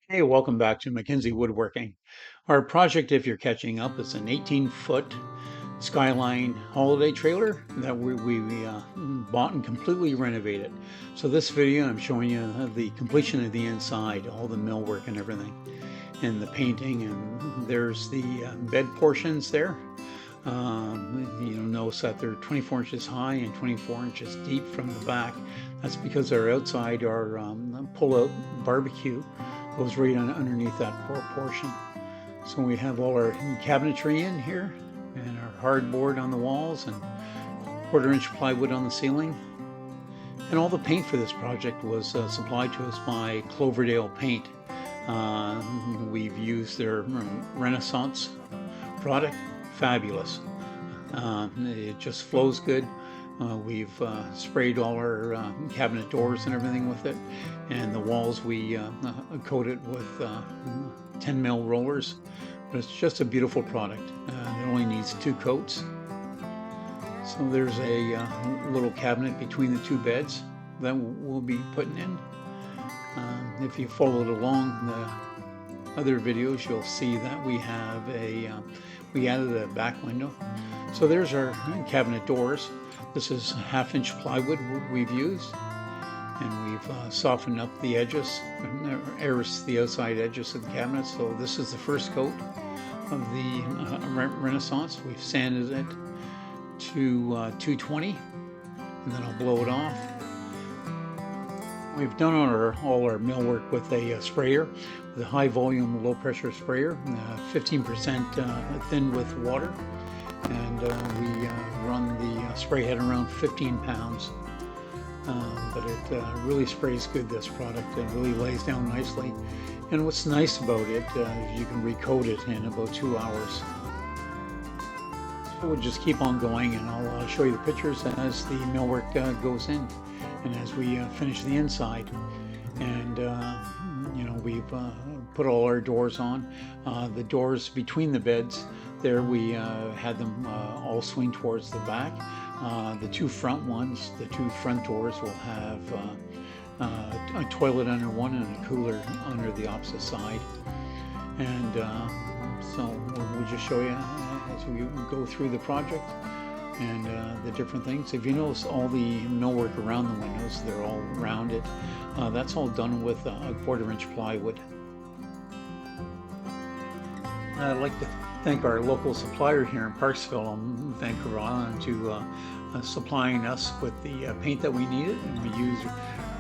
Hey, welcome back to Mackenzie Woodworking. Our project, if you're catching up, is an 18-foot Skyline holiday trailer that we bought and completely renovated. So this video, I'm showing you the completion of the inside, all the millwork and everything, and the painting, and there's the bed portions there. You'll notice that they're 24 inches high and 24 inches deep from the back. That's because our outside, our pull-out barbecue goes right underneath that portion. So we have all our cabinetry in here and our hardboard on the walls and 1/4 inch plywood on the ceiling. And all the paint for this project was supplied to us by Cloverdale Paint. We've used their Renaissance product. Fabulous. It just flows good. We've sprayed all our cabinet doors and everything with it, and the walls we coated with 10 mil rollers. But it's just a beautiful product. It only needs 2 coats. So there's a little cabinet between the 2 beds that we'll be putting in. If you followed along the other videos, you'll see that we have we added a back window. So there's our cabinet doors. This is 1/2 inch plywood we've used, and we've softened up the edges, airs the outside edges of the cabinet. So this is the first coat of the Renaissance. We've sanded it to 220, and then I'll blow it off. We've done all our millwork with a sprayer, with a high volume, low pressure sprayer, 15% thinned with water. And we run the spray head around 15 pounds. But it really sprays good, this product. It really lays down nicely. And what's nice about it, you can recoat it in about 2 hours. So we'll just keep on going, and I'll show you the pictures as the millwork goes in and as we finish the inside. And we've put all our doors on. The doors between the beds there, we had them all swing towards the back. The 2 front ones, the 2 front doors will have a toilet under one and a cooler under the opposite side. And so we'll just show you as we go through the project and the different things. If you notice, all the millwork around the windows, they're all rounded. That's all done with a 1/4 inch plywood. I'd like to thank our local supplier here in Parksville, Vancouver Island, to supplying us with the paint that we needed. And we use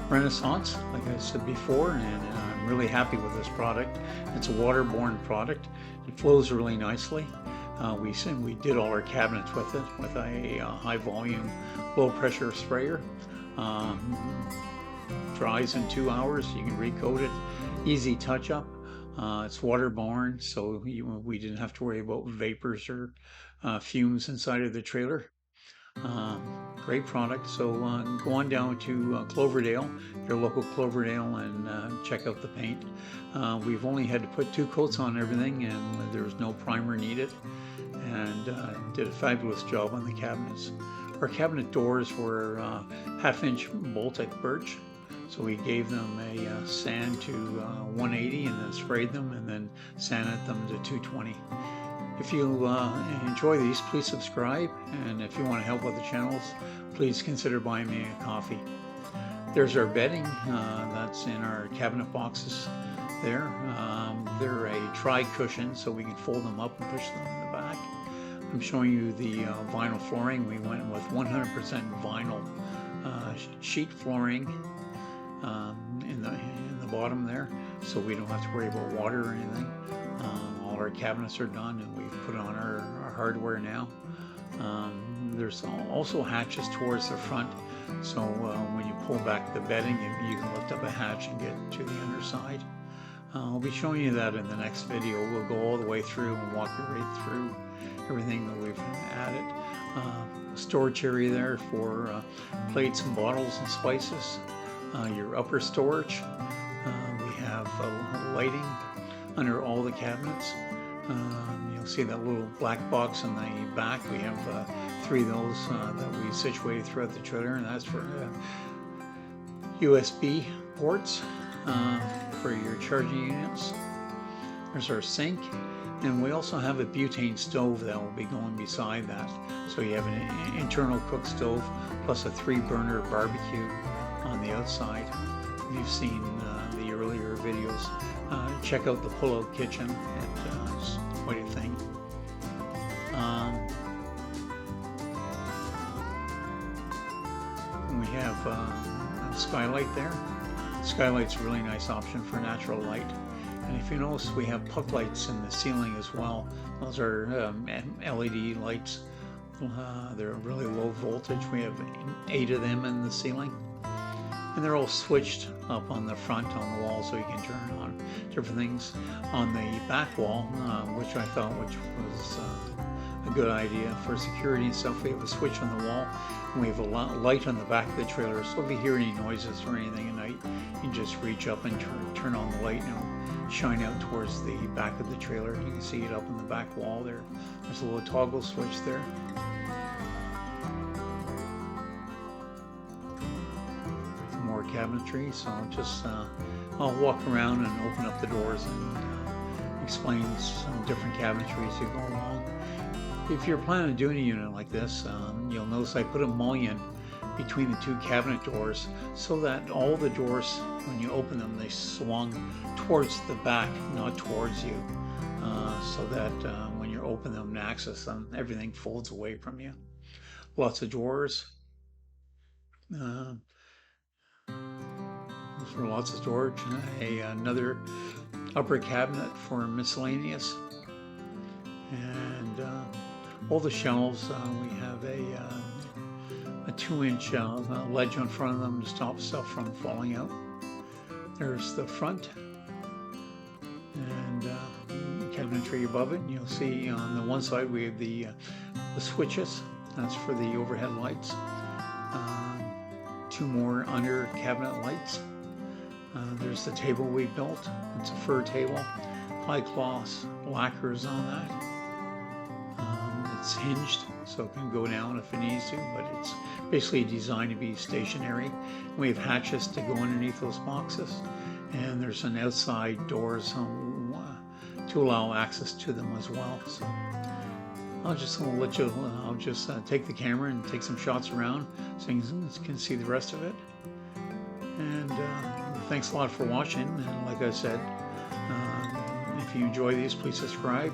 Renaissance, like I said before, and I'm really happy with this product. It's a waterborne product. It flows really nicely. We did all our cabinets with it with a high volume, low pressure sprayer. Dries in 2 hours. You can recoat it. Easy touch up. It's waterborne, so we didn't have to worry about vapors or fumes inside of the trailer. Great product. So go on down to Cloverdale, your local Cloverdale, and check out the paint. We've only had to put 2 coats on everything, and there was no primer needed, and did a fabulous job on the cabinets. Our cabinet doors were 1/2 inch Baltic birch. So we gave them a sand to 180 and then sprayed them and then sanded them to 220. If you enjoy these, please subscribe. And if you want to help with the channels, please consider buying me a coffee. There's our bedding. That's in our cabinet boxes there. They're a tri-cushion, so we can fold them up and push them in the back. I'm showing you the vinyl flooring. We went with 100% vinyl sheet flooring in the bottom there, so we don't have to worry about water or anything. All our cabinets are done, and we've put on our hardware now. There's also hatches towards the front, so when you pull back the bedding, you can lift up a hatch and get to the underside. I'll be showing you that in the next video. We'll go all the way through and walk you right through everything that we've added. Storage area there for plates and bottles and spices. Your upper storage. We have lighting under all the cabinets. You'll see that little black box in the back. We have 3 of those that we situated throughout the trailer, and that's for USB ports for your charging units. There's our sink, and we also have a butane stove that will be going beside that. So you have an internal cook stove plus a 3-burner barbecue on the outside. If you've seen the earlier videos, check out the pull-out kitchen. It's quite a thing. We have a skylight there. Skylight's a really nice option for natural light. And if you notice, we have puck lights in the ceiling as well. Those are LED lights. They're really low voltage. We have 8 of them in the ceiling. And they're all switched up on the front on the wall, so you can turn on different things. On the back wall, which I thought was a good idea for security and stuff, we have a switch on the wall, and we have a light on the back of the trailer, so if you hear any noises or anything at night, you can just reach up and turn on the light, and it'll shine out towards the back of the trailer. You can see it up on the back wall there. There's a little toggle switch there. Some more cabinetry, so I'll walk around and open up the doors and explain some different cabinetry as you go along. If you're planning on doing a unit like this, you'll notice I put a mullion between the 2 cabinet doors so that all the doors, when you open them, they swung towards the back, not towards you, so that when you open them and access them, everything folds away from you. Lots of drawers. For lots of storage. Another upper cabinet for miscellaneous. And all the shelves, we have a 2-inch ledge on front of them to stop stuff from falling out. There's the front, and cabinetry above it. And you'll see on the one side we have the switches. That's for the overhead lights. 2 more under cabinet lights. There's the table we built. It's a fir table, high gloss lacquers on that. It's hinged, so it can go down if it needs to, but it's basically designed to be stationary. We have hatches to go underneath those boxes, and there's an outside doors to allow access to them as well. So I'll just take the camera and take some shots around so you can see the rest of it. And thanks a lot for watching. And like I said, if you enjoy these, please subscribe.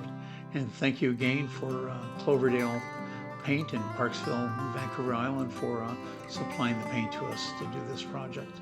And thank you again for Cloverdale Paint in Parksville, Vancouver Island, for supplying the paint to us to do this project.